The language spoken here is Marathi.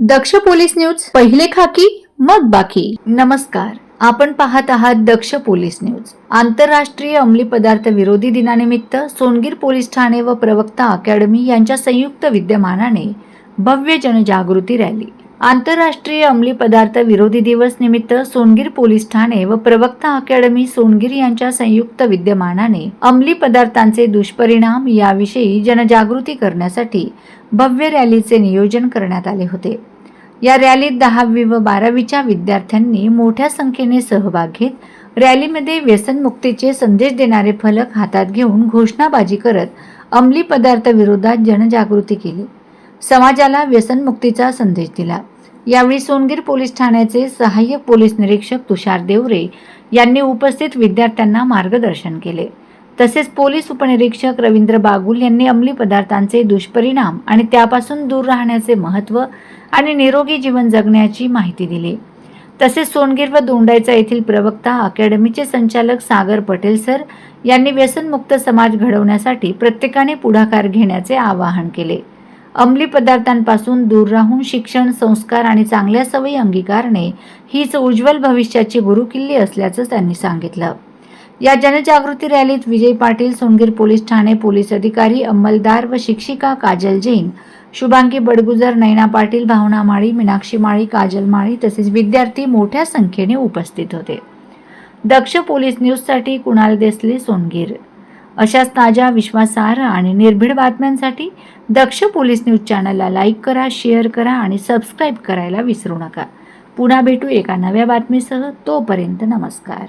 दक्ष पोलीस न्यूज, पहिले खाकी मग बाकी. नमस्कार, आपण पाहत आहात दक्ष पोलीस न्यूज. आंतरराष्ट्रीय अंमली पदार्थ विरोधी दिनानिमित्त सोनगीर पोलीस ठाणे व प्रवक्ता अकॅडमी यांच्या संयुक्त विद्यमानाने भव्य जनजागृती रॅली. आंतरराष्ट्रीय अंमली पदार्थ विरोधी दिवस निमित्त सोनगीर पोलीस ठाणे व प्रवक्ता अकॅडमी सोनगीर यांच्या संयुक्त विद्यमानाने अंमली पदार्थांचे दुष्परिणाम याविषयी जनजागृती करण्यासाठी भव्य रॅलीचे नियोजन करण्यात आले होते. या रॅलीत 10वी व 12वीच्या विद्यार्थ्यांनी मोठ्या संख्येने सहभाग घेत रॅलीमध्ये व्यसनमुक्तीचे संदेश देणारे फलक हातात घेऊन घोषणाबाजी करत अंमली पदार्थ विरोधात जनजागृती केली. समाजाला व्यसनमुक्तीचा संदेश दिला. यावेळी सोनगीर पोलीस ठाण्याचे सहाय्यक पोलीस निरीक्षक तुषार देवरे यांनी उपस्थित विद्यार्थ्यांना मार्गदर्शन केले. तसेच पोलीस उपनिरीक्षक रवींद्र बागुल यांनी अंमली पदार्थांचे दुष्परिणाम आणि त्यापासून दूर राहण्याचे महत्त्व आणि निरोगी जीवन जगण्याची माहिती दिली. तसेच सोनगीर व दोंडाईचा येथील प्रवक्ता अकॅडमीचे संचालक सागर पटेल सर यांनी व्यसनमुक्त समाज घडवण्यासाठी प्रत्येकाने पुढाकार घेण्याचे आवाहन केले. अंमली पदार्थांपासून दूर राहून शिक्षण, संस्कार आणि चांगल्या सवयी अंगीकारणे हीच उज्ज्वल भविष्याची गुरुकिल्ली असल्याचं त्यांनी सांगितलं. या जनजागृती रॅलीत विजय पाटील, सोनगीर पोलीस ठाणे पोलीस अधिकारी, अंमलदार व शिक्षिका काजल जैन, शुभांगी बडगुजर, नैना पाटील, भावना माळी, मीनाक्षी माळी, काजल माळी तसेच विद्यार्थी मोठ्या संख्येने उपस्थित होते. दक्ष पोलीस न्यूजसाठी कुणाल देसले, सोनगीर. अशाच ताज्या, विश्वासार्ह आणि निर्भीड बातम्यांसाठी दक्ष पोलीस न्यूज चॅनलला लाईक करा, शेअर करा आणि सबस्क्राईब करायला विसरू नका. पुन्हा भेटू एका नव्या बातमीसह. तोपर्यंत नमस्कार.